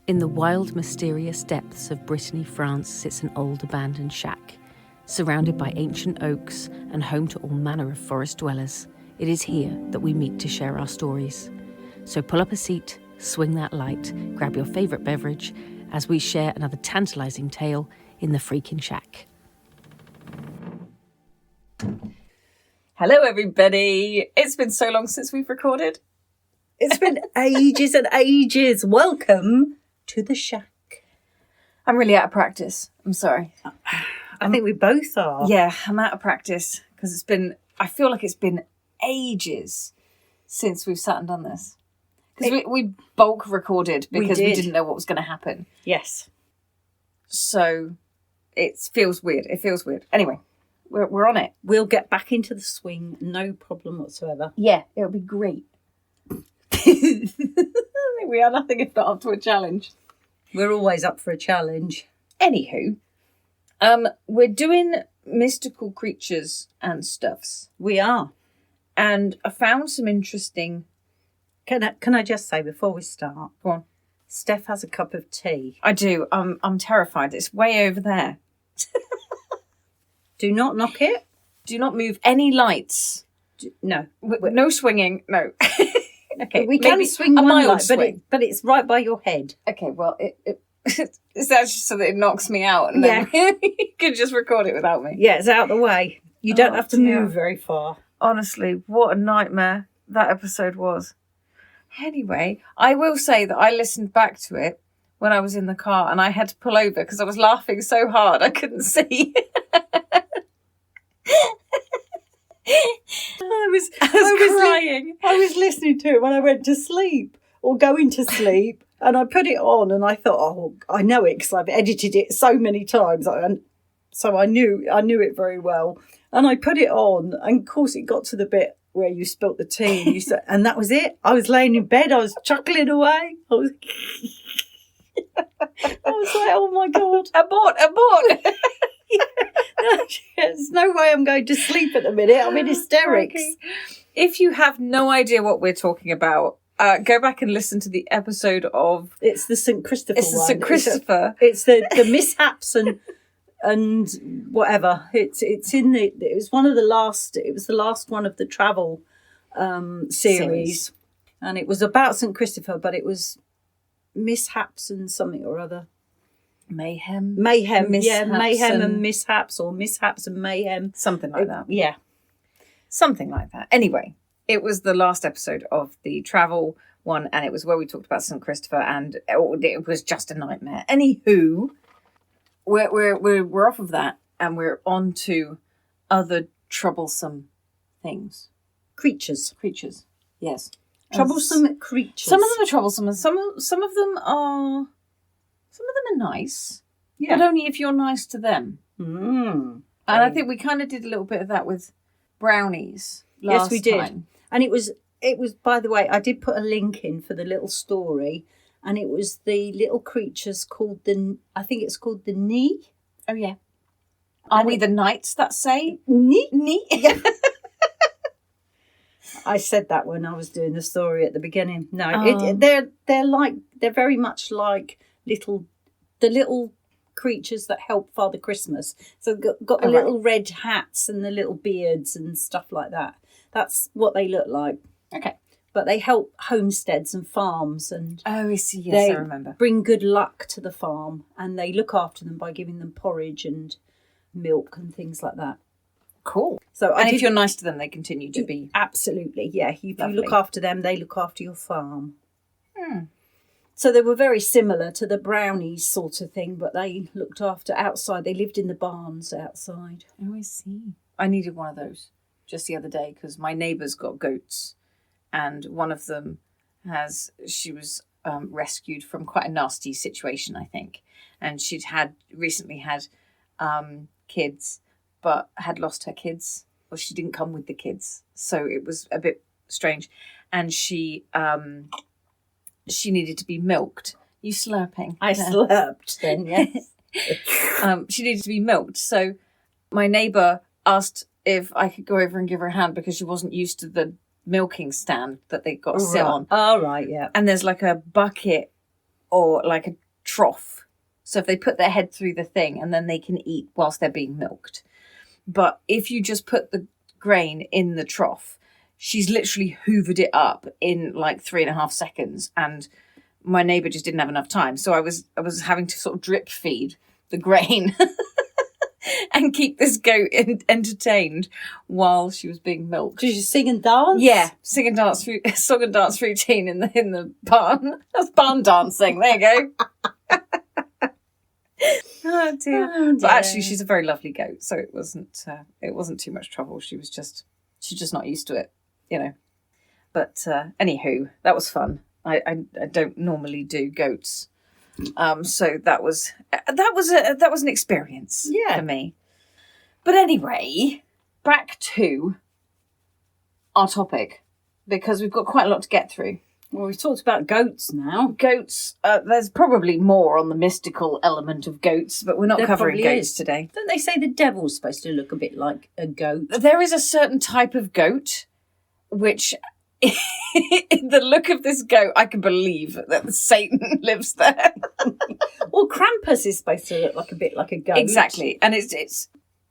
In the wild, mysterious depths of Brittany, France, sits an old abandoned shack. Surrounded by ancient oaks and home to all manner of forest dwellers, it is here that we meet to share our stories. So pull up a seat, swing that light, grab your favourite beverage as we share another tantalising tale in the freaking shack. Hello, everybody. It's been so long since we've recorded. It's been ages and ages. Welcome to the shack. I'm really out of practice. I'm sorry. I think we both are. Yeah, I'm out of practice because I feel like it's been ages since we've sat and done this. Because we bulk recorded because we didn't know what was going to happen. Yes. So it feels weird. Anyway, we're on it. We'll get back into the swing. No problem whatsoever. Yeah, it'll be great. I think we are nothing if not up to a challenge. We're always up for a challenge. Anywho, we're doing mystical creatures and stuffs. We are. And I found some interesting... Can I just say before we start? Go on. Steph has a cup of tea. I do. I'm terrified. It's way over there. Do not knock it. Do not move any lights. No. No swinging. No. Okay. We can swing a one mild light, swing. but it's right by your head. Okay, well, is that just so that it knocks me out? And then you can just record it without me. Yeah, it's out the way. You don't have to move very far. Honestly, what a nightmare that episode was. Anyway, I will say that I listened back to it when I was in the car and I had to pull over because I was laughing so hard I couldn't see. I was crying. I was listening to it when I went to sleep or going to sleep, and I put it on and I thought, oh, I know it because I've edited it so many times. So I knew it very well. And I put it on, and of course it got to the bit where you spilt the tea, and, and that was it. I was laying in bed, I was chuckling away. I was like, oh my God. Abort. There's no way I'm going to sleep at the minute. I'm in hysterics. If you have no idea what we're talking about, go back and listen to the episode of... It's the St. Christopher one. It's the St. Christopher. It's the mishaps and whatever. It was one of the last. It was the last one of the travel series, and it was about St. Christopher, but it was mishaps and something or other. Mayhem, mayhem and mishaps, or mishaps and mayhem, something like that. Yeah, something like that. Anyway, it was the last episode of the travel one, and it was where we talked about St. Christopher, and it was just a nightmare. Anywho, we're off of that, and we're on to other troublesome things. Creatures. Yes, troublesome creatures. Some of them are troublesome, and some of them are. Some of them are nice, but only if you're nice to them. And I think we kind of did a little bit of that with brownies last Yes, we did. time. And it was, by the way, I did put a link in for the little story, and it was the little creatures called I think it's called the knee. Oh, yeah. Are we the knights that say? Knee? Yeah. I said that when I was doing the story at the beginning. No, they're very much like the little creatures that help Father Christmas. So got the little red hats and the little beards and stuff like that. That's what they look like. Okay. But they help homesteads and farms, and I see. Yes, I remember. Bring good luck to the farm, and they look after them by giving them porridge and milk and things like that. Cool. So, if you're nice to them, they continue to be. Absolutely, yeah. If you look after them, they look after your farm. Hmm. So they were very similar to the brownies sort of thing, but they looked after outside. They lived in the barns outside. Oh, I see. I needed one of those just the other day because my neighbour's got goats, and one of them she was rescued from quite a nasty situation, I think. And she'd recently had kids, but had lost her kids, or she didn't come with the kids. So it was a bit strange. And she needed to be milked. You slurping? I slurped then, yes. She needed to be milked. So my neighbour asked if I could go over and give her a hand because she wasn't used to the milking stand that they got to sit on. Oh, right, yeah. And there's like a bucket or like a trough. So if they put their head through the thing and then they can eat whilst they're being milked. But if you just put the grain in the trough, she's literally hoovered it up in like 3.5 seconds. And my neighbour just didn't have enough time. So I was having to sort of drip feed the grain and keep this goat entertained while she was being milked. Did you sing and dance? Yeah, song and dance routine in the barn. That's barn dancing. There you go. Oh dear. But actually, she's a very lovely goat, so it wasn't too much trouble. She's just not used to it, you know. But anywho, that was fun. I don't normally do goats, so that was an experience for me. But anyway, back to our topic, because we've got quite a lot to get through. Well, we've talked about goats now. Goats, there's probably more on the mystical element of goats, but we're not covering goats today. Don't they say the devil's supposed to look a bit like a goat? There is a certain type of goat which, in the look of this goat, I can believe that Satan lives there. Well, Krampus is supposed to look like a bit like a goat. Exactly. And it's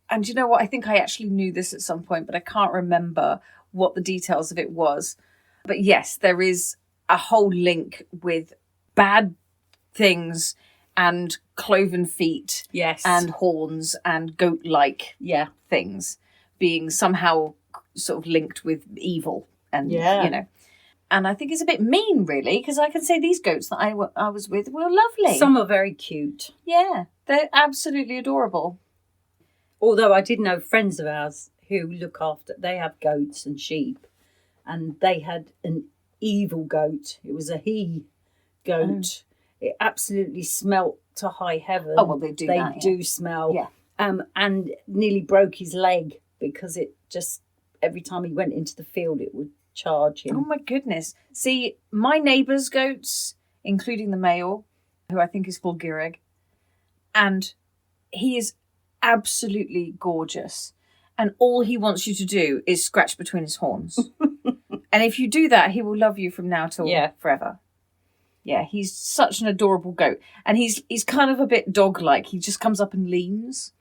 and you know what? I think I actually knew this at some point, but I can't remember what the details of it was. But yes, there is a whole link with bad things and cloven feet, and horns and goat-like things being somehow sort of linked with evil, and you know. And I think it's a bit mean, really, because I can say these goats that I was with were lovely. Some are very cute. Yeah, they're absolutely adorable. Although I did know friends of ours who look after, they have goats and sheep, and they had an evil goat. It was a he goat. It absolutely smelt to high heaven. Oh, well, they do smell. Yeah. And nearly broke his leg because it just, every time he went into the field, it would charge him. Oh, my goodness. See, my neighbour's goats, including the male, who I think is called Gireg, and he is absolutely gorgeous. And all he wants you to do is scratch between his horns. And if you do that, he will love you from now till forever. Yeah, he's such an adorable goat. And he's kind of a bit dog-like. He just comes up and leans.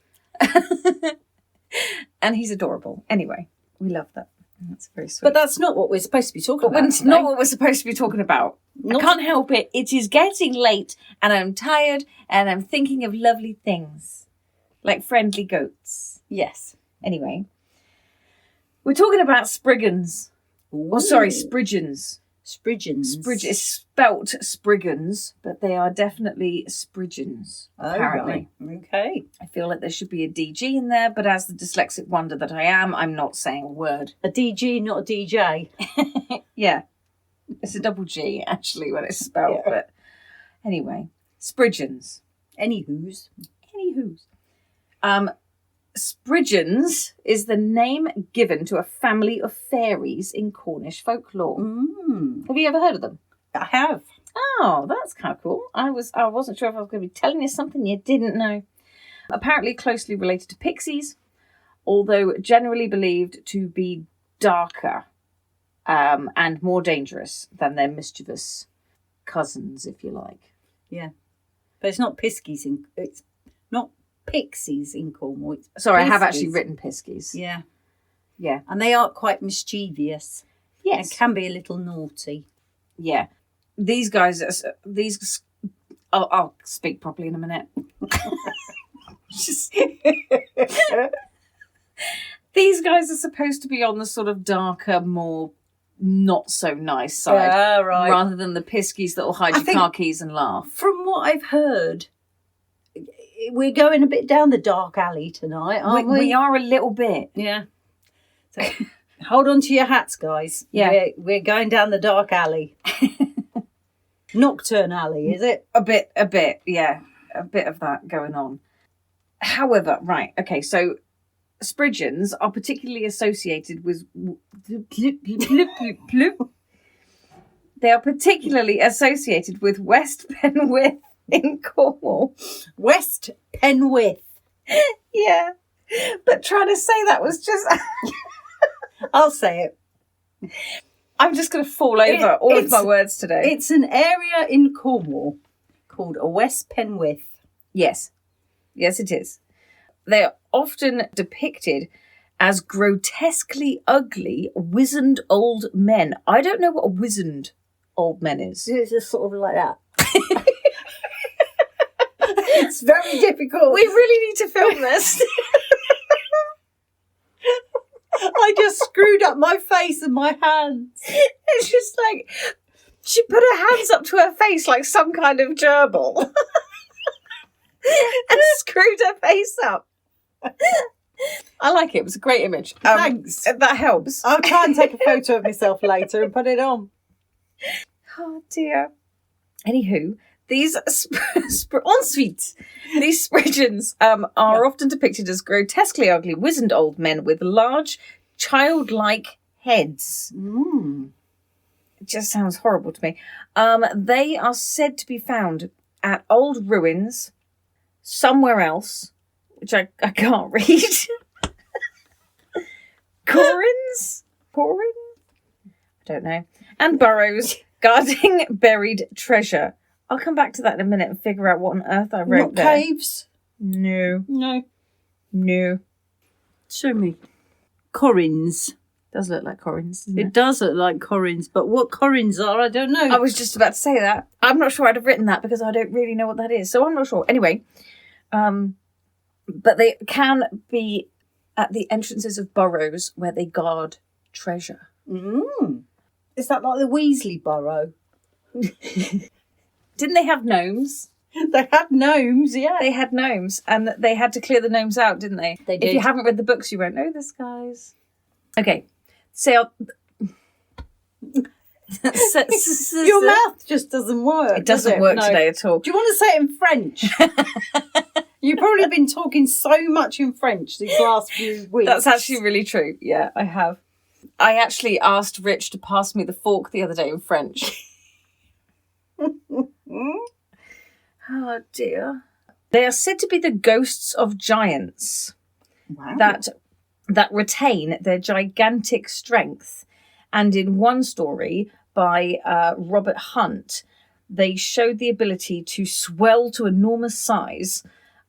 And he's adorable. Anyway, we love that. That's very sweet. But that's not what we're supposed to be talking about. It's not what we're supposed to be talking about. I can't help it. It is getting late and I'm tired and I'm thinking of lovely things. Like friendly goats. Yes. Anyway, we're talking about Spriggans. Oh, sorry, Spriggans. Spriggans. It's spelt Spriggans, but they are definitely Spriggans, apparently. Oh, right. Okay. I feel like there should be a DG in there, but as the dyslexic wonder that I am, I'm not saying a word. A DG, not a DJ. Yeah. It's a double G, actually, when it's spelled. But anyway, Spriggans. Anywho's. Spriggans is the name given to a family of fairies in Cornish folklore. Have you ever heard of them? I have. Oh, that's kind of cool. I wasn't sure if I was going to be telling you something you didn't know. Apparently closely related to pixies, although generally believed to be darker and more dangerous than their mischievous cousins, if you like. Yeah. But it's not piskies it's not pixies in Cornwall. It's Sorry, piskies. I have actually written piskies. Yeah. Yeah. And they are quite mischievous. Yes. And can be a little naughty. Yeah. These guys, I'll speak properly in a minute. These guys are supposed to be on the sort of darker, more not so nice side. Right. Rather than the piskies that will hide your car keys and laugh. From what I've heard, we're going a bit down the dark alley tonight, aren't we? We are a little bit. Yeah. So hold on to your hats, guys. Yeah. We're going down the dark alley. Nocturne alley, is it? A bit, yeah. A bit of that going on. However, right, okay, so Spriggans are particularly associated with... They are particularly associated with West Penwith in Cornwall. West Penwith. Yeah. But trying to say that was just... I'll say it. I'm just going to fall over all of my words today. It's an area in Cornwall called a West Penwith. Yes. Yes, it is. They are often depicted as grotesquely ugly, wizened old men. I don't know what a wizened old man is. It's just sort of like that. It's very difficult. We really need to film this. I just screwed up my face and my hands. It's just like she put her hands up to her face like some kind of gerbil and screwed her face up. I like it. It was a great image. Thanks. That helps. I'll try and take a photo of myself later and put it on. Oh dear. Anywho, these ensuite, these Spridgens are often depicted as grotesquely ugly, wizened old men with large, childlike heads. It just sounds horrible to me. They are said to be found at old ruins somewhere else, which I can't read. Corins? I don't know. And burrows guarding buried treasure. I'll come back to that in a minute and figure out what on earth I wrote Not there. caves? No. No. Show me. Corins. Does look like Corins, doesn't It it? does look like Corins, but what Corins are, I don't know. I was just about to say that. I'm not sure I'd have written that because I don't really know what that is. So I'm not sure. Anyway, but they can be at the entrances of burrows where they guard treasure. Is that like the Weasley Burrow? Didn't they have gnomes? They had gnomes, yeah. They had gnomes, and they had to clear the gnomes out, didn't they? They If did. you haven't read the books, you won't know this, guys. Okay. So Your mouth just doesn't work. It doesn't does work No. today at all. Do you want to say it in French? You've probably been talking so much in French these last few weeks. That's actually really true. Yeah, I have. I actually asked Rich to pass me the fork the other day in French. Oh dear. They are said to be the ghosts of giants wow. that retain their gigantic strength. And in one story by Robert Hunt, they showed the ability to swell to enormous size.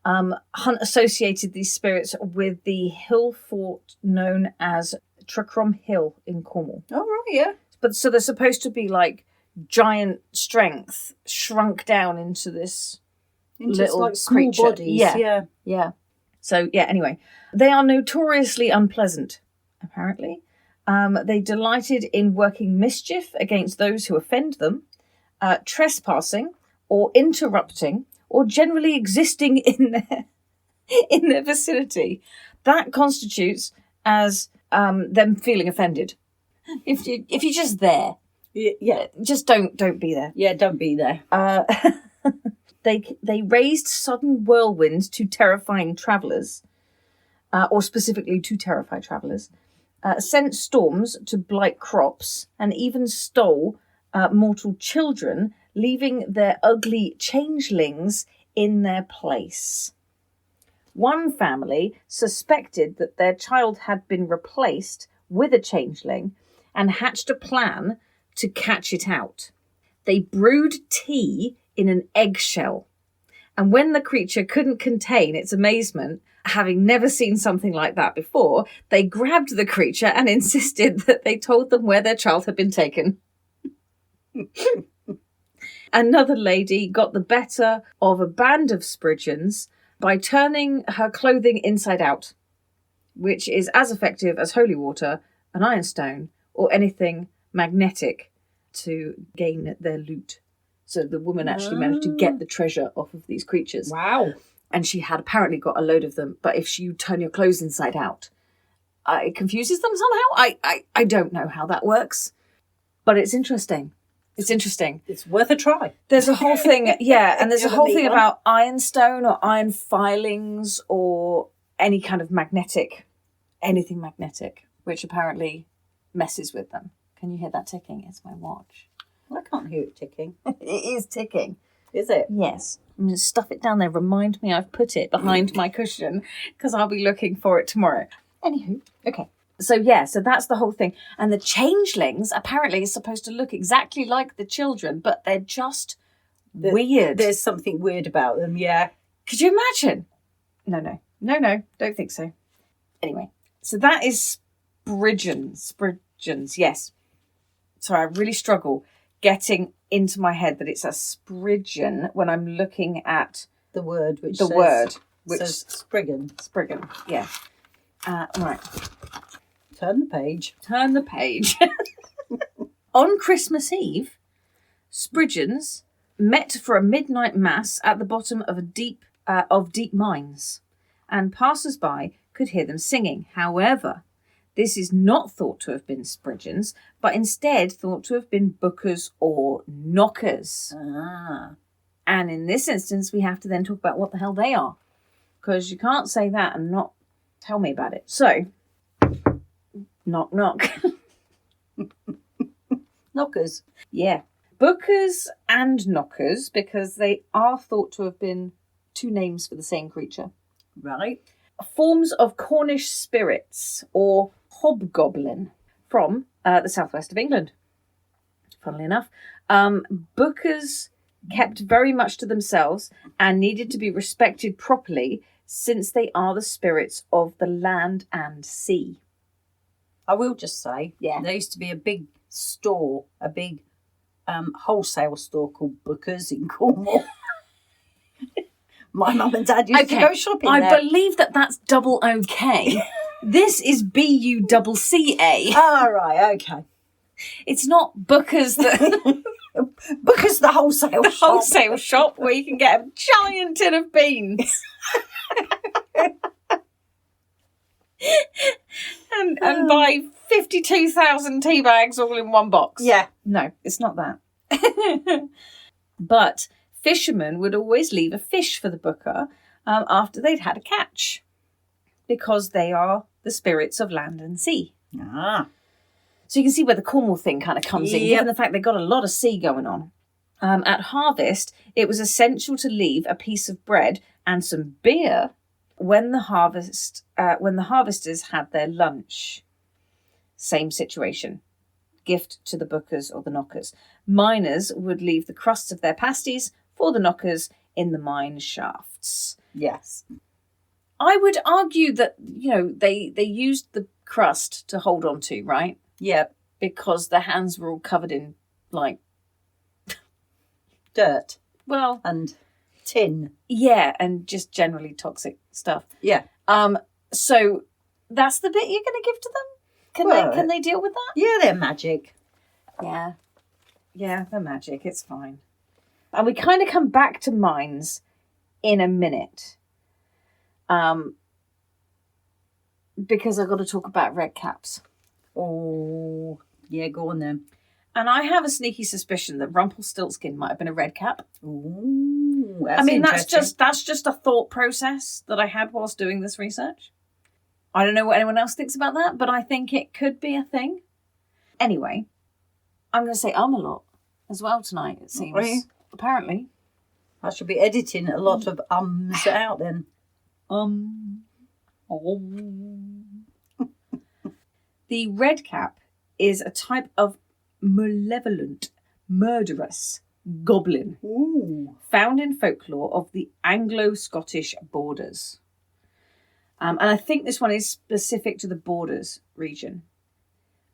Hunt associated these spirits with the hill fort known as Tracrom Hill in Cornwall. Oh, right, yeah. But so they're supposed to be like giant strength shrunk down into this Into little like small creature. bodies. Yeah. Yeah. So, yeah, anyway. They are notoriously unpleasant, apparently. They delighted in working mischief against those who offend them, trespassing or interrupting, or generally existing in their vicinity. That constitutes as them feeling offended. If you're just there, Yeah. just don't be there. Yeah, don't be there. They raised sudden whirlwinds to terrifying travellers, or specifically to terrify travellers, sent storms to blight crops, and even stole mortal children, leaving their ugly changelings in their place. One family suspected that their child had been replaced with a changeling and hatched a plan to catch it out. They brewed tea in an eggshell, and when the creature couldn't contain its amazement, having never seen something like that before, they grabbed the creature and insisted that they told them where their child had been taken. Another lady got the better of a band of Spridgens by turning her clothing inside out, which is as effective as holy water, an ironstone, or anything magnetic to gain their loot. So the woman actually managed to get the treasure off of these creatures. Wow. And she had apparently got a load of them, but if you turn your clothes inside out, it confuses them somehow. I don't know how that works, but it's interesting. It's interesting. It's worth a try. There's a whole thing, yeah, and there's a You'll whole meet thing one. about ironstone or iron filings or any kind of anything magnetic, which apparently messes with them. Can you hear that ticking? It's my watch. I can't hear it ticking. It is ticking. Is it? Yes. I'm going to stuff it down there. Remind me I've put it behind my cushion because I'll be looking for it tomorrow. Anywho, okay. So that's the whole thing. And the changelings apparently is supposed to look exactly like the children, but they're just Weird. There's something weird about them, yeah. Could you imagine? No, don't think so. Anyway, so that is Spriggans, yes. So I really struggle getting into my head that it's a Spriggan when I'm looking at The word which which says Spriggan. Spriggan, yeah. Right, Turn the page. turn the page. On Christmas Eve, Spriggans met for a midnight mass at the bottom of deep mines, and passers-by could hear them singing. However, this is not thought to have been Spriggans, but instead thought to have been bookers or knockers. Ah. And in this instance, we have to then talk about what the hell they are, because you can't say that and not tell me about it. So, knock, knock. Knockers. Yeah. Bookers and knockers, because they are thought to have been two names for the same creature. Right. Forms of Cornish spirits or hobgoblin from the southwest of England. Funnily enough. Bookers kept very much to themselves and needed to be respected properly, since they are the spirits of the land and sea. I will just say, Yeah. there used to be a big store, a big wholesale store called Booker's in Cornwall. My mum and dad used to go shopping I there. believe that's double OK. This is BUCCA. Ah, right, okay. It's not Booker's the Booker's the wholesale shop. wholesale shop where you can get a giant tin of beans. and buy 52,000 tea bags all in one box. Yeah. No, it's not that. But fishermen would always leave a fish for the booker after they'd had a catch, because they are the spirits of land and sea. Ah. So you can see where the Cornwall thing kind of comes in, Yep. given the fact they've got a lot of sea going on. At harvest, it was essential to leave a piece of bread and some beer when the harvesters had their lunch. Same situation. Gift to the bookers or the knockers. Miners would leave the crusts of their pasties for the knockers in the mine shafts. Yes. I would argue that, they used the crust to hold on to, right? Yeah. Because their hands were all covered in, Dirt well, and tin. yeah, and just generally toxic stuff. Yeah. So that's the bit you're going to give to them? Can they deal with that? Yeah, they're magic. Yeah. Yeah, they're magic. It's fine. And we kind of come back to mines in a minute. Because I've got to talk about Redcaps. Oh, yeah, go on then. And I have a sneaky suspicion that Rumpelstiltskin might have been a redcap. Ooh, that's that's just a thought process that I had whilst doing this research. I don't know what anyone else thinks about that, but I think it could be a thing. Anyway, I'm going to say a lot as well tonight, it seems. Really? Apparently. I should be editing a lot of ums out then. The redcap is a type of malevolent, murderous goblin Ooh. found in folklore of the Anglo-Scottish borders. And I think this one is specific to the Borders region.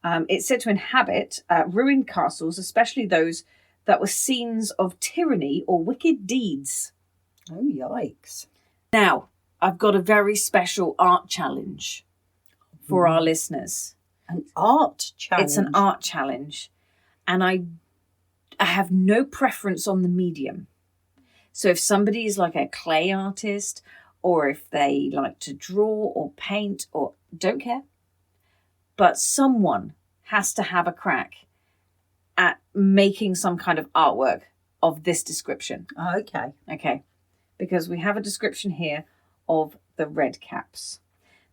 It's said to inhabit ruined castles, especially those that were scenes of tyranny or wicked deeds. Oh, yikes. Now, I've got a very special art challenge for our listeners. An art challenge? It's an art challenge. And I have no preference on the medium. So if somebody is like a clay artist, or if they like to draw or paint, or don't care, but someone has to have a crack at making some kind of artwork of this description. Okay. Okay, because we have a description here of the Redcaps.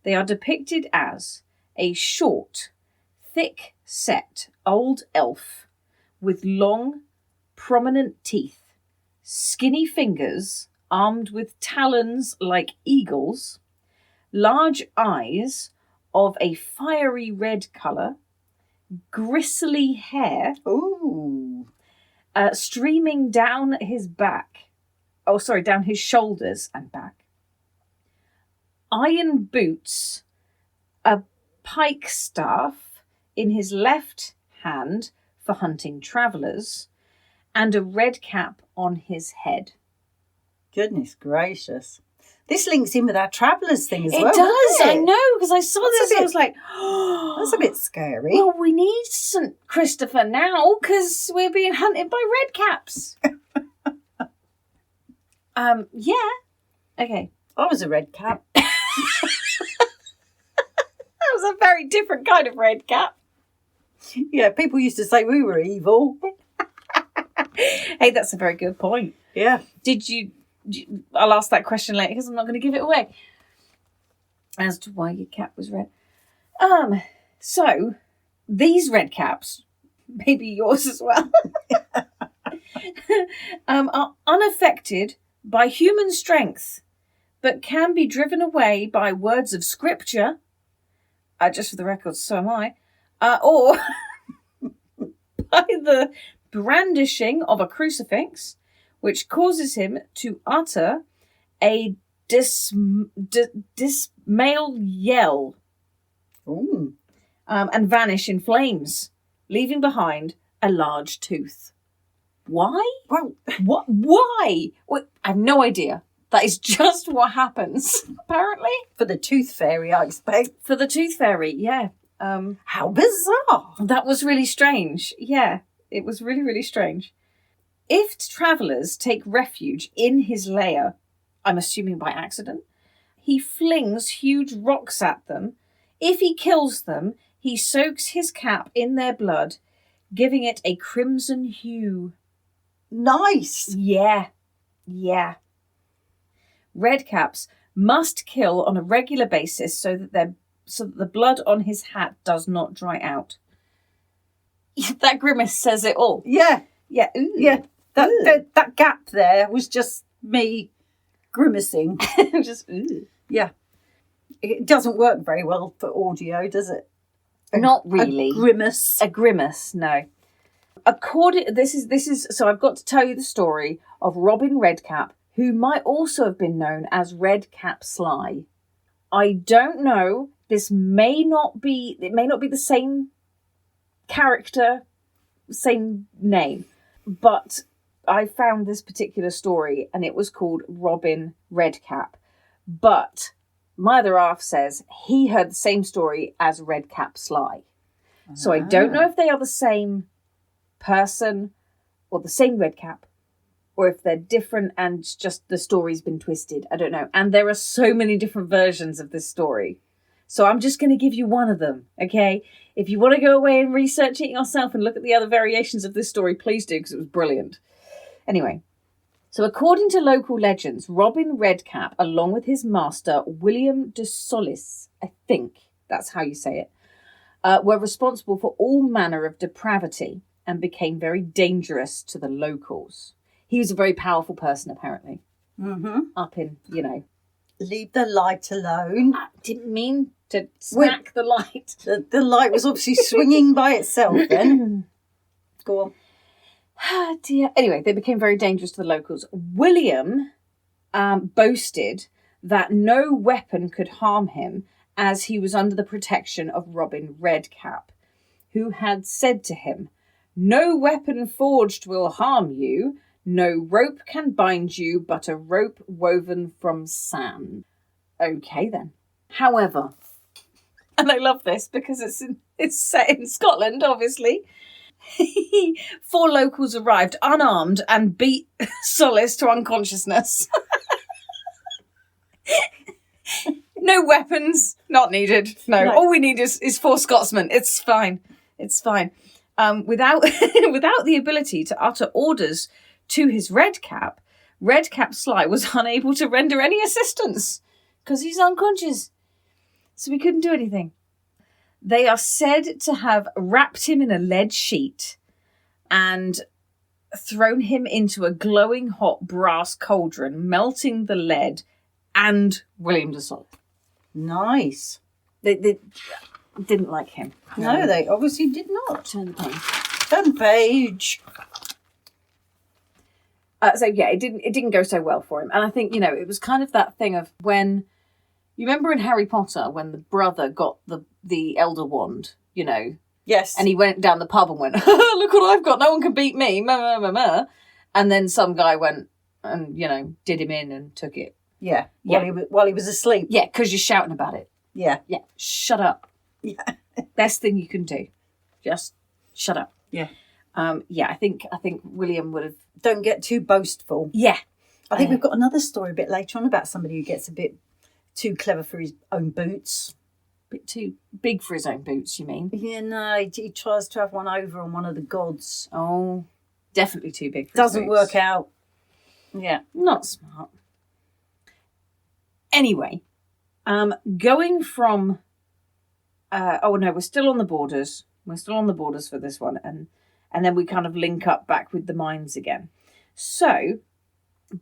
They are depicted as a short, thick-set old elf with long, prominent teeth, skinny fingers armed with talons like eagles, large eyes of a fiery red colour, gristly hair, Ooh. streaming down his back. Oh, sorry, down his shoulders and back. Iron boots, a pike staff in his left hand for hunting travellers, and a red cap on his head. Goodness gracious. This links in with our travellers thing as well. It does, doesn't I it? know, because I saw this and I was like, That's a bit scary. well, we need St. Christopher now because we're being hunted by redcaps. Yeah. Okay. I was a red cap. That was a very different kind of red cap. Yeah, people used to say we were evil. Hey, that's a very good point. Yeah. I'll ask that question later because I'm not going to give it away as to why your cap was red. So these red caps, maybe yours as well, are unaffected by human strength, but can be driven away by words of scripture. Just for the record, so am I. Or by the brandishing of a crucifix, which causes him to utter a dismal yell and vanish in flames, leaving behind a large tooth. Why? Well, What? Why? I have no idea. That is just what happens, apparently. for the tooth fairy, I expect. For the tooth fairy, yeah. How bizarre. That was really strange. Yeah, it was really, really strange. If travellers take refuge in his lair, I'm assuming by accident, he flings huge rocks at them. If he kills them, he soaks his cap in their blood, giving it a crimson hue. Nice. Yeah. Redcaps must kill on a regular basis so that the blood on his hat does not dry out. That grimace says it all. Yeah. Yeah. Ooh. Yeah. That gap there was just me grimacing. Just ooh. Yeah. It doesn't work very well for audio, does it? Not really. A grimace. A grimace, no. This is so I've got to tell you the story of Robin Redcap, who might also have been known as Redcap Sly. I don't know. It may not be the same character, same name, but I found this particular story and it was called Robin Redcap. But my other half says he heard the same story as Redcap Sly. So I don't know if they are the same person or the same Redcap, or if they're different and just the story's been twisted. I don't know. And there are so many different versions of this story. So I'm just going to give you one of them, okay? If you want to go away and research it yourself and look at the other variations of this story, please do, because it was brilliant. Anyway, so according to local legends, Robin Redcap, along with his master, William de Solis, I think that's how you say it, were responsible for all manner of depravity and became very dangerous to the locals. He was a very powerful person, apparently. Mm-hmm. Up in, Leave the light alone. I didn't mean to smack the light. The light was obviously swinging by itself then. Go on. Ah, dear. Anyway, they became very dangerous to the locals. William boasted that no weapon could harm him as he was under the protection of Robin Redcap, who had said to him, "No weapon forged will harm you. No rope can bind you but a rope woven from sand." Okay, then. However, and I love this because it's set in Scotland, obviously. 4 locals arrived unarmed and beat Solis to unconsciousness. No weapons, not needed. No, all we need is 4 Scotsmen. It's fine. It's fine. Without the ability to utter orders to his Redcap, Redcap Sly was unable to render any assistance because he's unconscious. So he couldn't do anything. They are said to have wrapped him in a lead sheet and thrown him into a glowing hot brass cauldron, melting the lead and William de Solis. Nice. They didn't like him. No, they obviously did not. Turn the page. Turn the page. So yeah, it didn't go so well for him. And I think, it was kind of that thing of when, you remember in Harry Potter when the brother got the Elder Wand, Yes. and he went down the pub and went, look what I've got, no one can beat me, and then some guy went and, did him in and took it. Yeah. While he was asleep. Yeah, because you're shouting about it. Yeah. Yeah, shut up. Yeah. Best thing you can do. Just shut up. Yeah. I think William would have. Don't get too boastful. Yeah. I think we've got another story a bit later on about somebody who gets a bit too clever for his own boots. Bit too big for his own boots, you mean? Yeah, no, he tries to have one over on one of the gods. Oh, definitely too big for Doesn't his boots. work out. Yeah. Not smart. Anyway, going from... we're still on the borders. We're still on the borders for this one. And then we kind of link up back with the mines again. So,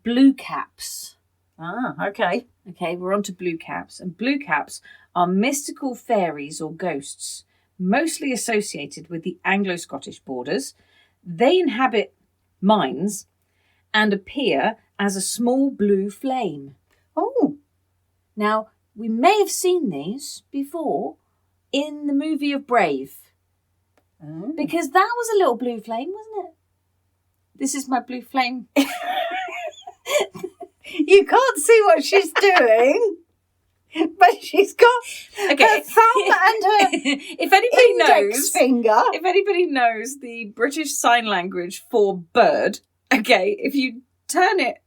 Bluecaps. Ah, okay. Okay, we're on to Bluecaps. And Bluecaps are mystical fairies or ghosts, mostly associated with the Anglo-Scottish borders. They inhabit mines and appear as a small blue flame. Oh. Now, we may have seen these before in the movie of Brave. Oh. Because that was a little blue flame, wasn't it? This is my blue flame. You can't see what she's doing, but she's got her thumb and her if anybody index finger. If anybody knows the British Sign Language for bird, okay, if you turn it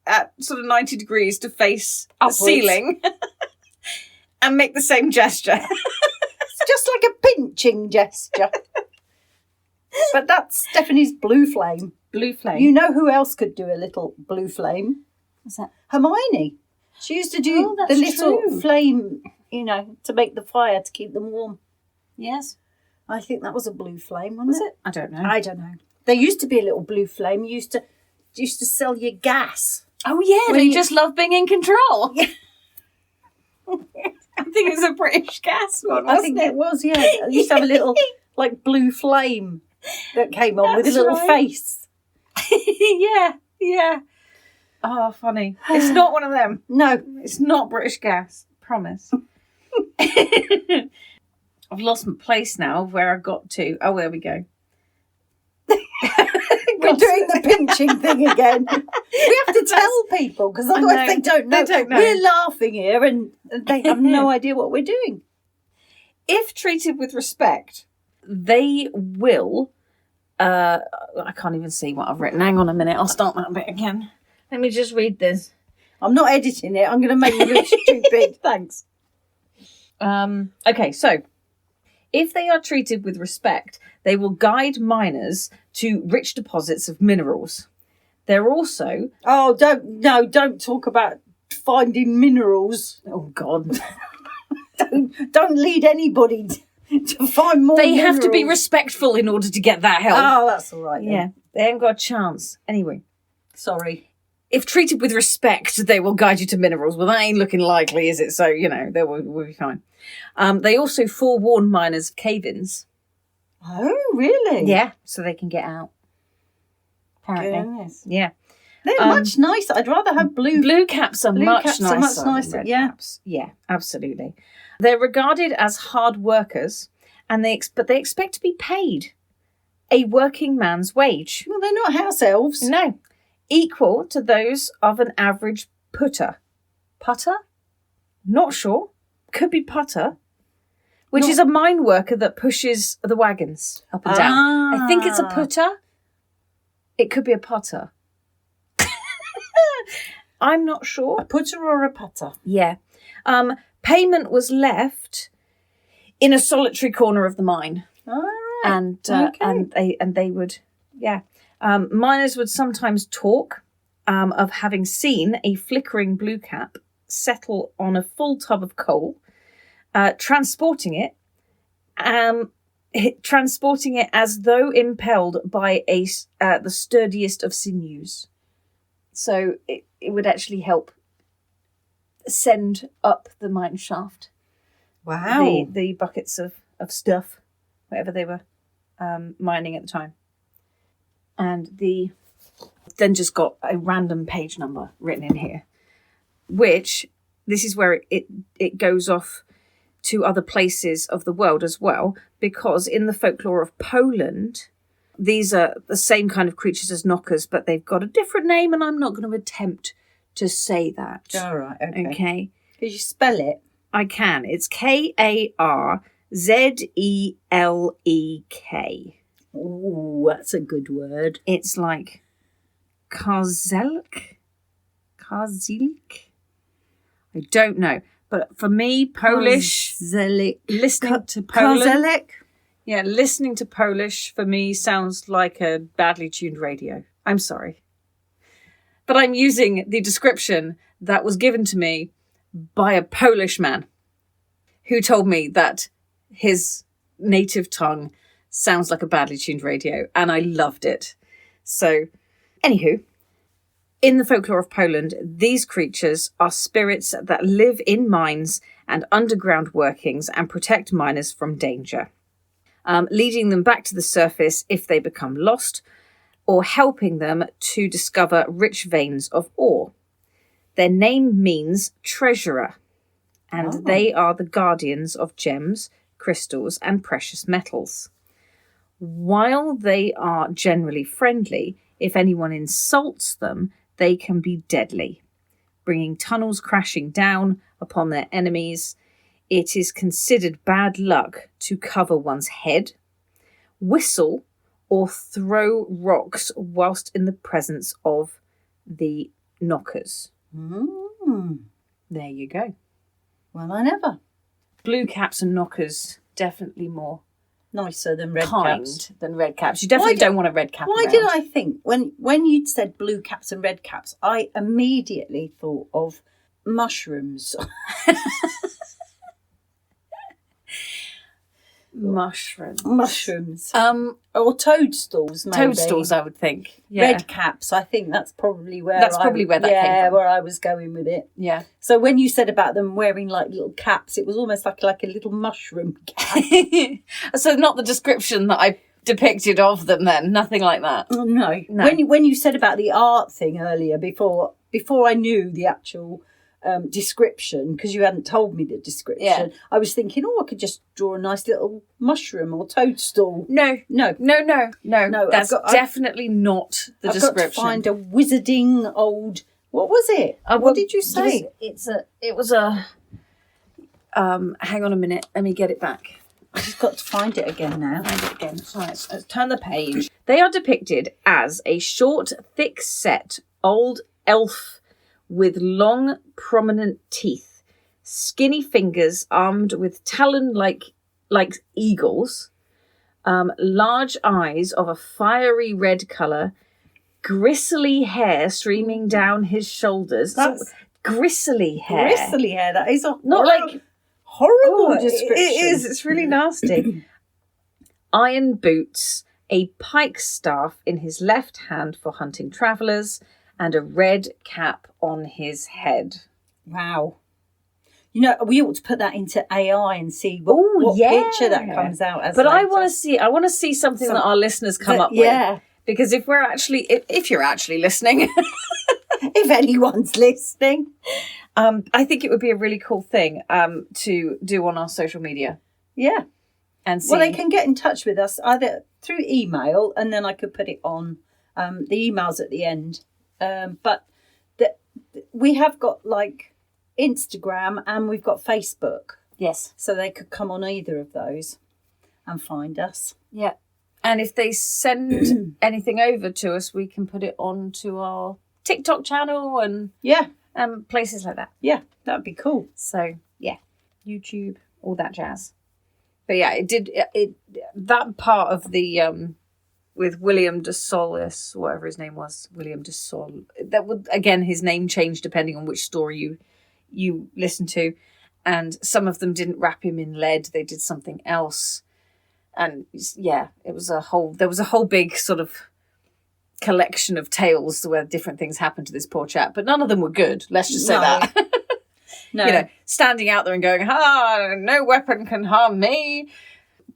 at sort of 90 degrees to face Upwards. the ceiling and make the same gesture. It's just like a pinching gesture. But that's Stephanie's blue flame. Blue flame. You know who else could do a little blue flame? What's that? Hermione. She used to do the that's little true. flame, to make the fire to keep them warm. Yes. I think that was a blue flame, Was wasn't it? I don't know. I don't know. There used to be a little blue flame. You used to sell your gas. Oh, yeah, When they you- just love being in control. Yeah. I think it's a British gas one, I wasn't think it? it was, yeah. I used to have a little, blue flame that came on with a That's little right. face. Yeah. Oh, funny. It's not one of them. No. It's not British gas. Promise. I've lost my place now of where I got to. Oh, there we go. We're doing the pinching thing again. We have to tell people because otherwise know. they don't know. They don't know. We're laughing here and they have no idea what we're doing. If treated with respect, they will... I can't even see what I've written. Hang on a minute. I'll start that bit again. Let me just read this. I'm not editing it. I'm going to make you look stupid. Thanks. Okay, so if they are treated with respect, they will guide miners to rich deposits of minerals. They're also... Oh, don't talk about finding minerals. Oh, God. Don't lead anybody to find more They have to be minerals. respectful in order to get that help. Oh, that's all right then. Yeah, they ain't got a chance. Anyway, Sorry. if treated with respect, they will guide you to minerals. Well, that ain't looking likely, is it? So, they will be fine. They also forewarn miners of cave-ins. Oh, really? Yeah, so they can get out. Apparently. Goodness. Yeah. They're much nicer. I'd rather have blue. Blue-caps are much Blue-caps nicer. are much than nicer, red yeah. caps. Yeah, absolutely. They're regarded as hard workers, and but they expect to be paid a working man's wage. Well, they're not house elves. No, equal to those of an average putter. Putter? Not sure. Could be putter, which is a mine worker that pushes the wagons up and down. I think it's a putter. It could be a putter. I'm not sure. A putter or a putter? Yeah. Payment was left in a solitary corner of the mine. All right. And they would, miners would sometimes talk of having seen a flickering blue cap settle on a full tub of coal, transporting it as though impelled by the sturdiest of sinews. So it would actually help send up the mine shaft. Wow. The buckets of stuff, whatever they were mining at the time. And the Then just got a random page number written in here, which this is where it goes off to other places of the world as well, because in the folklore of Poland, these are the same kind of creatures as knockers, but they've got a different name, and I'm not going to attempt to say that. All right, okay. Okay. Could you spell it? I can. It's Karzzelek. Ooh, that's a good word. It's like Karzzelek? I don't know. But for me, Polish, listening to Poland, Karzzelek? yeah, listening to Polish for me sounds like a badly tuned radio. I'm sorry. But I'm using the description that was given to me by a Polish man who told me that his native tongue sounds like a badly tuned radio, and I loved it. So, anywho, in the folklore of Poland, these creatures are spirits that live in mines and underground workings and protect miners from danger, leading them back to the surface if they become lost, or helping them to discover rich veins of ore. Their name means treasurer, and they are the guardians of gems, crystals, and precious metals. While they are generally friendly, if anyone insults them, they can be deadly, bringing tunnels crashing down upon their enemies. It is considered bad luck to cover one's head, whistle, or throw rocks whilst in the presence of the knockers. There you go. Well, I never. Bluecaps and knockers, definitely more Nicer than kind Redcaps. than Redcaps. You definitely don't want a Redcap Why around. did I think, when you'd said Bluecaps and Redcaps, I immediately thought of mushrooms. Mushrooms. Or toadstools, maybe. Toadstools, I would think. Yeah. Redcaps, I think that's probably where That's probably where that came from. where I was going with it. Yeah. So when you said about them wearing like little caps, it was almost like a little mushroom cap. So not the description that I depicted of them then, nothing like that. Oh, no. No. When you said about the art thing earlier, before I knew the actual description, because you hadn't told me the description, I was thinking, I could just draw a nice little mushroom or toadstool. No. That's definitely not the description. I've got to find a wizarding old. What was it? What did you say? It was a. Hang on a minute. Let me get it back. I've just got to find it again now. Let's turn the page. They are depicted as a short, thick-set old elf with long, prominent teeth, skinny fingers armed with talon like eagles, large eyes of a fiery red colour, gristly hair streaming down his shoulders. That's gristly hair. Gristly hair. That is horrible description. It is. It's really nasty. Iron boots, a pike staff in his left hand for hunting travellers, and a red cap on his head. Wow. You know, we ought to put that into AI and see what picture that comes out as. But later. I want to see something that our listeners come up with. Yeah. Because if you're actually listening, if anyone's listening, I think it would be a really cool thing to do on our social media. Yeah. And see. Well, they can get in touch with us either through email, and then I could put it on the emails at the end. But we have got like Instagram and we've got Facebook. Yes. So they could come on either of those and find us. Yeah. And if they send anything over to us, we can put it on to our TikTok channel and places like that. Yeah, that'd be cool. So yeah, YouTube, all that jazz. But yeah, that part of the with William de Solis, whatever his name was, William de Sol. That would, again, his name changed depending on which story you listen to, and some of them didn't wrap him in lead; they did something else. And yeah, there was a whole big sort of collection of tales where different things happened to this poor chap, but none of them were good. Let's just say that. No, you know, standing out there and going, no weapon can harm me,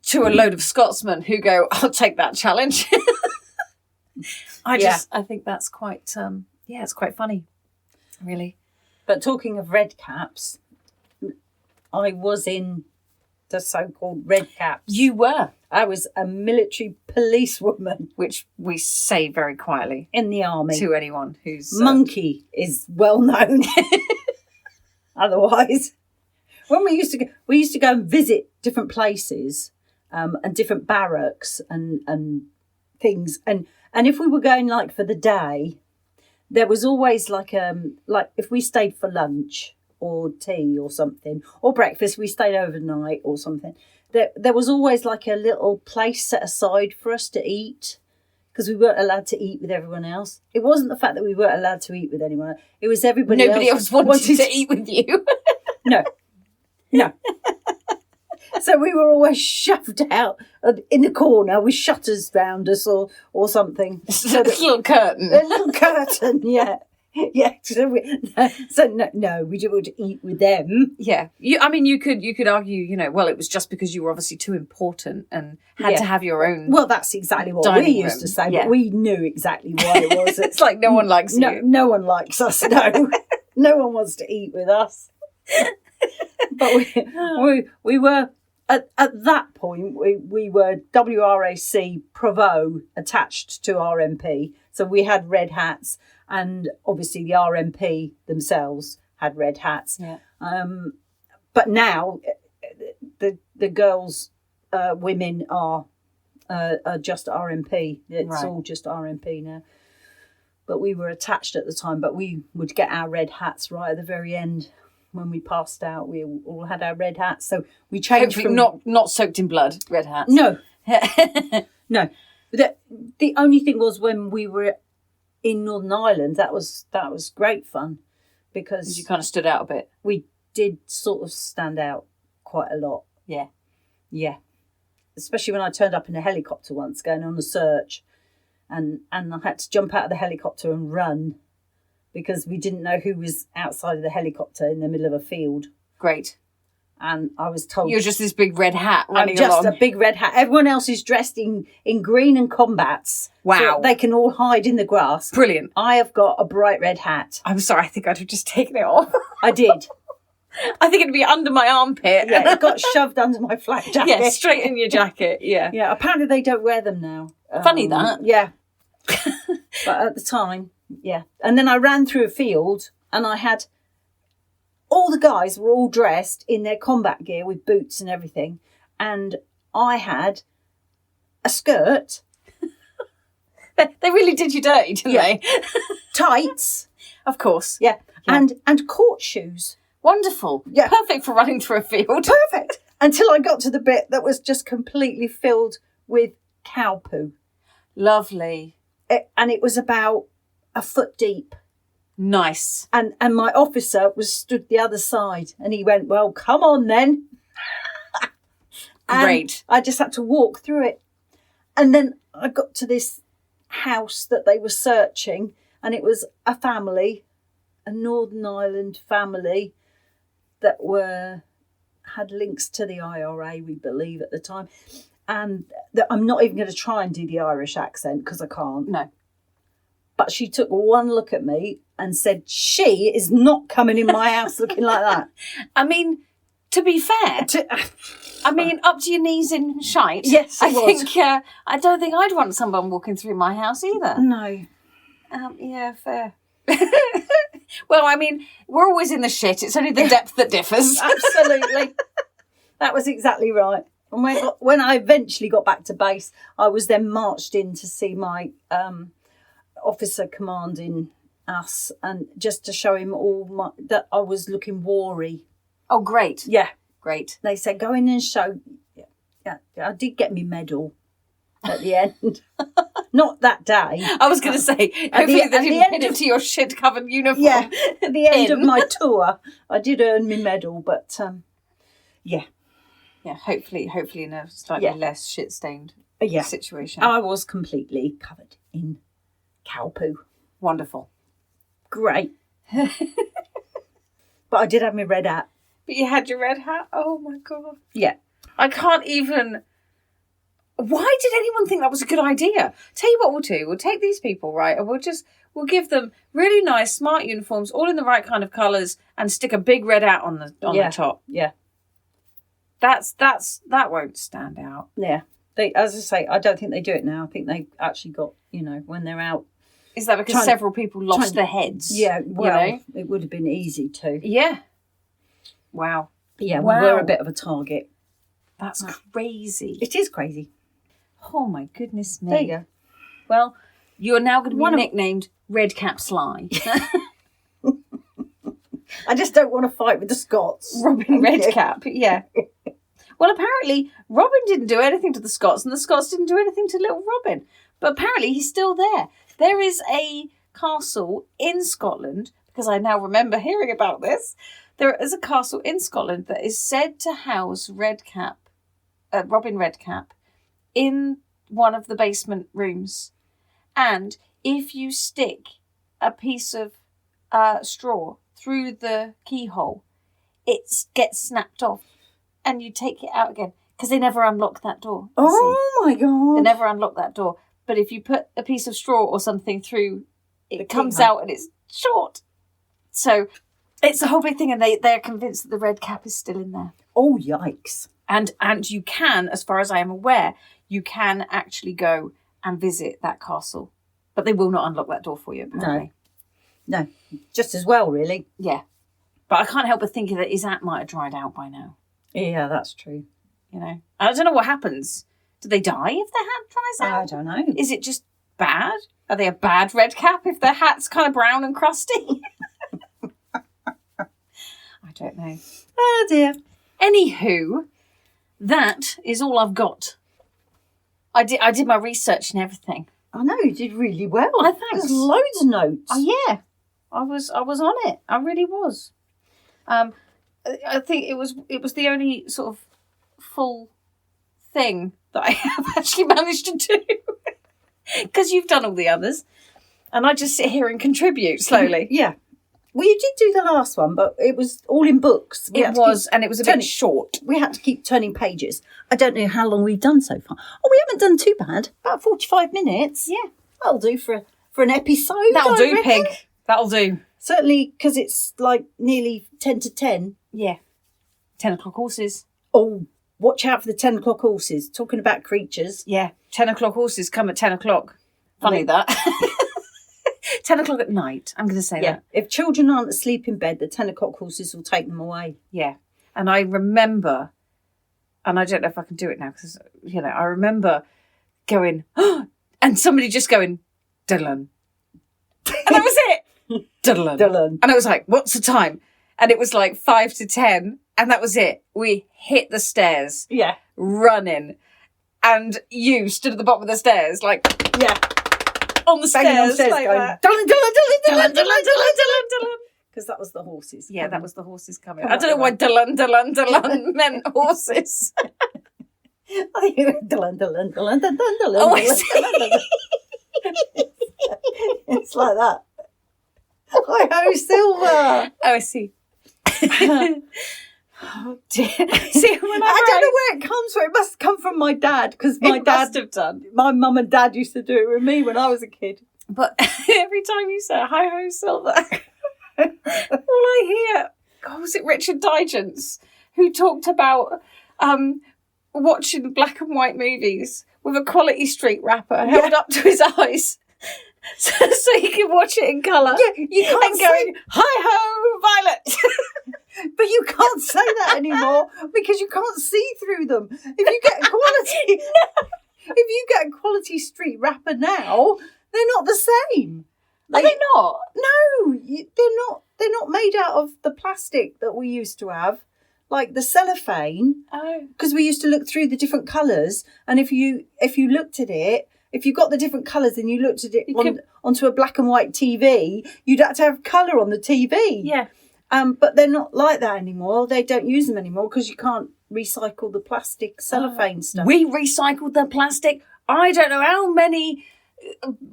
to a load of Scotsmen who go, I'll take that challenge. I think that's quite, it's quite funny, really. But talking of Redcaps, I was in the so-called Redcaps. You were. I was a military policewoman. Which we say very quietly. In the army. To anyone who's... Monkey is well known. Otherwise, when we used to go and visit different places and different barracks and things. And if we were going like for the day, there was always like if we stayed for lunch or tea or something, or breakfast, we stayed overnight or something. There was always like a little place set aside for us to eat, because we weren't allowed to eat with everyone else. It wasn't the fact that we weren't allowed to eat with anyone. It was Nobody else wanted to eat with you. No. So we were always shoved out in the corner with shutters round us or something. So a little curtain. A little curtain, yeah. Yeah, so we didn't eat with them. Yeah, you could argue, well, it was just because you were obviously too important and had to have your own. Well, that's exactly what we used to say, but we knew exactly what it was. It's like no one likes you. No one likes us. No, no one wants to eat with us. But we were at that point. We were WRAC Provo attached to RMP, so we had red hats. And obviously the RMP themselves had red hats. Yeah. But now the girls, women are just RMP. It's all just RMP now. But we were attached at the time, but we would get our red hats right at the very end. When we passed out, we all had our red hats. So we changed from... Not soaked in blood, red hats. No. No. The only thing was when we were... in Northern Ireland, that was great fun, because you kind of stood out a bit. We did sort of stand out quite a lot. Yeah. Especially when I turned up in a helicopter once going on a search, and I had to jump out of the helicopter and run because we didn't know who was outside of the helicopter in the middle of a field. Great. And I was told... You're just this big red hat running along. I'm just a big red hat. Everyone else is dressed in green and combats. Wow. So they can all hide in the grass. Brilliant. I have got a bright red hat. I'm sorry, I think I'd have just taken it off. I did. I think it'd be under my armpit. Yeah, it got shoved under my flak jacket. Yeah, straight in your jacket, yeah. Yeah, apparently they don't wear them now. Funny that. Yeah. But at the time, yeah. And then I ran through a field and I had... all the guys were all dressed in their combat gear with boots and everything. And I had a skirt. They really did you dirty, didn't they? Tights. Of course. Yeah. And court shoes. Wonderful. Yeah. Perfect for running through a field. Perfect. Until I got to the bit that was just completely filled with cow poo. Lovely. And it was about a foot deep. Nice. And my officer was stood the other side and he went, well, come on then. Great. I just had to walk through it. And then I got to this house that they were searching, and it was a family, a Northern Ireland family that had links to the IRA, we believe, at the time. And I'm not even going to try and do the Irish accent because I can't. No. But she took one look at me and said, she is not coming in my house looking like that. I mean, to be fair, up to your knees in shite. Yes, I think I don't think I'd want someone walking through my house either. No. Yeah, fair. Well, I mean, we're always in the shit. It's only the depth that differs. Absolutely. That was exactly right. And when I eventually got back to base, I was then marched in to see my officer commanding us, and just to show him that I was looking wary. Oh, great. Yeah. Great. They said, go in and show. Yeah, I did get me medal at the end. Not that day. I was going to say, hopefully they didn't pin it to your shit-covered uniform. Yeah, at the end of my tour, I did earn my medal, but yeah. Yeah, hopefully in a slightly less shit-stained situation. I was completely covered in cow poo. Wonderful. Great. But I did have my red hat. But you had your red hat? Oh, my God. Yeah. I can't even... Why did anyone think that was a good idea? Tell you what we'll do. We'll take these people, right, and we'll give them really nice, smart uniforms, all in the right kind of colours, and stick a big red out on the top. Yeah. That won't stand out. Yeah. They, as I say, I don't think they do it now. I think they actually got, when they're out. Is that because several people lost their heads? Yeah, well, it would have been easy to. Yeah. Wow. Yeah, we were a bit of a target. That's crazy. It is crazy. Oh my goodness me. There you go. Well, you're now going to be nicknamed Redcap Sly. I just don't want to fight with the Scots. Robin Redcap, yeah. Well, apparently Robin didn't do anything to the Scots and the Scots didn't do anything to little Robin. But apparently he's still there. There is a castle in Scotland, because I now remember hearing about this. There is a castle in Scotland that is said to house Robin Redcap in one of the basement rooms. And if you stick a piece of straw through the keyhole, it gets snapped off and you take it out again, because they never unlock that door. Oh my God. They never unlock that door. But if you put a piece of straw or something through, it comes out and it's short. So it's a whole big thing, and they're convinced that the red cap is still in there. Oh, yikes. And you can, as far as I am aware, you can actually go and visit that castle. But they will not unlock that door for you, apparently. No, just as well, really. Yeah. But I can't help but thinking that his hat might have dried out by now. Yeah, that's true. I don't know what happens. Do they die if their hat dries out? I don't know. Is it just bad? Are they a bad red cap if their hat's kind of brown and crusty? I don't know. Oh, dear. Anywho, that is all I've got. I did my research and everything. I know, you did really well. Oh, thanks. There's loads of notes. Oh, yeah. I was on it. I really was. I think it was the only sort of full thing that I have actually managed to do. Because you've done all the others. And I just sit here and contribute slowly. Yeah. Well, you did do the last one, but it was all in books. It was a bit short. We had to keep turning pages. I don't know how long we've done so far. Oh, we haven't done too bad. About 45 minutes. Yeah. That'll do for an episode. That'll I do, reckon. pig. That'll do. Certainly, because it's like nearly 10 to 10. Yeah. 10 o'clock horses. Oh, watch out for the 10 o'clock horses. Talking about creatures. Yeah. 10 o'clock horses come at 10 o'clock. Funny that. 10 o'clock at night. I'm going to say that. If children aren't asleep in bed, the 10 o'clock horses will take them away. Yeah. And I remember, and I don't know if I can do it now, because, I remember going, and somebody just going, Dylan. And that was it. Dylan. And I was like, what's the time? And it was like 5 to 10. And that was it. We hit the stairs. Yeah. Running. And you stood at the bottom of the stairs, like, yeah. On the stairs, like going, that. Dylan. Because that was the horses. Yeah, that was the horses coming. I don't know why Dylan meant horses. I think it was Dylan. Oh, I see. It's like that. Hi-ho, Silver. Oh, I see. Oh dear. See, I don't know where it comes from. It must come from my dad, because my must have done. My mum and dad used to do it with me when I was a kid. But every time you say hi ho Silver, all I hear, was it Richard Digance, who talked about watching black and white movies with a Quality Street wrapper held up to his eyes. So he can watch it in colour. Yeah, you can't and going, hi-ho, Violet. But you can't say that anymore because you can't see through them. If you get a Quality Street wrapper now, they're not the same. Are they not? No, they're not made out of the plastic that we used to have, like the cellophane. Oh, because we used to look through the different colours, and if you looked at it. If you got the different colours and you looked at it onto a black and white TV, you'd have to have colour on the TV. Yeah. But they're not like that anymore. They don't use them anymore because you can't recycle the plastic cellophane stuff. We recycled the plastic. I don't know how many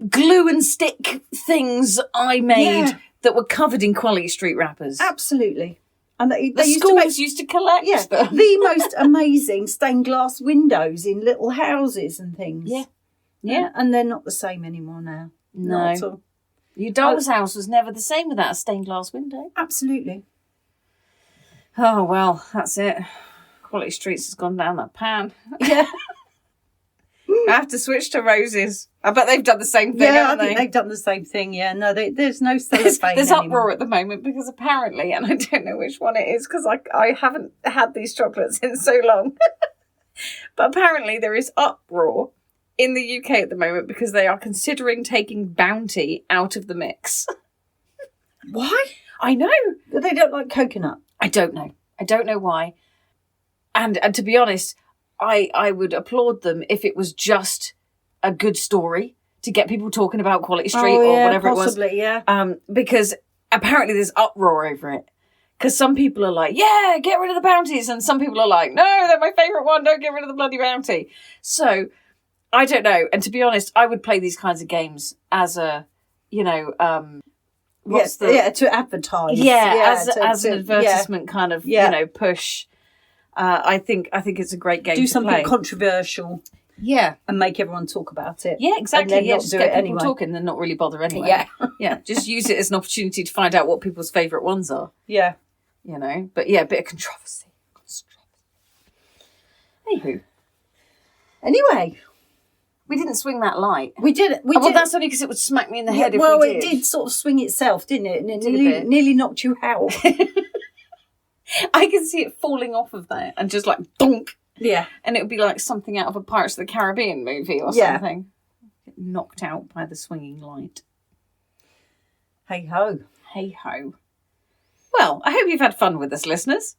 glue and stick things I made that were covered in Quality Street wrappers. Absolutely. And they The used schools to make, used to collect them. the most amazing stained glass windows in little houses and things. Yeah. Yeah. And they're not the same anymore now. No. Not at all. Your doll's house was never the same without a stained glass window. Absolutely. Oh, well, that's it. Quality Streets has gone down that pan. Yeah. I have to switch to roses. I bet they've done the same thing, Yeah, I haven't think they? they've done the same thing. Yeah, no, there's no cellophane There's anymore. uproar at the moment because apparently, and I don't know which one it is because I haven't had these chocolates in so long, but apparently there is uproar in the UK at the moment because they are considering taking Bounty out of the mix. Why? I know. They don't like coconut. I don't know. I don't know why. And to be honest, I would applaud them if it was just a good story to get people talking about Quality Street or whatever possibly, it was. Because apparently there's uproar over it. Because some people are like, yeah, get rid of the bounties. And some people are like, no, they're my favourite one. Don't get rid of the bloody bounty. So, I don't know. And to be honest, I would play these kinds of games as a, to advertise. As an advertisement kind of, push. I think it's a great game do to something play. Controversial. Yeah. And make everyone talk about it. Yeah, exactly. And then not just do get it people anyway. talking and not really bother anyway. Yeah. Yeah, just use it as an opportunity to find out what people's favourite ones are. Yeah. But yeah, a bit of controversy. Anywho. Anyway. We didn't swing that light. We did. Well, that's only because it would smack me in the head if we did. It did sort of swing itself, didn't it? And it Did a bit. nearly knocked you out. I can see it falling off of there and just like donk. Yeah. And it would be like something out of a Pirates of the Caribbean movie or Yeah. something. Get knocked out by the swinging light. Hey ho. Hey ho. Well, I hope you've had fun with us, listeners.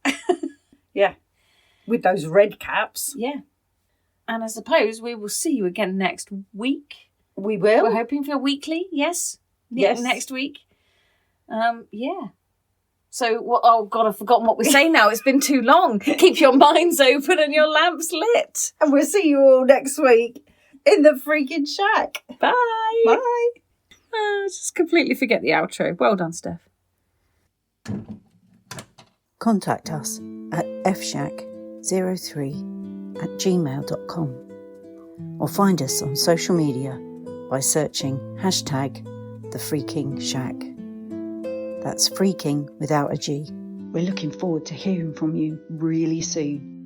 Yeah. With those red caps. Yeah. And I suppose we will see you again next week. We will. We're hoping for a weekly, yes? Yes. Next week. Yeah. So, oh God, I've forgotten what we say now. It's been too long. Keep your minds open and your lamps lit. And we'll see you all next week in the freaking shack. Bye. Bye. Just completely forget the outro. Well done, Steph. Contact us at fshack03@gmail.com or find us on social media by searching #TheFreaking_Shack. That's freaking without a G. We're looking forward to hearing from you really soon.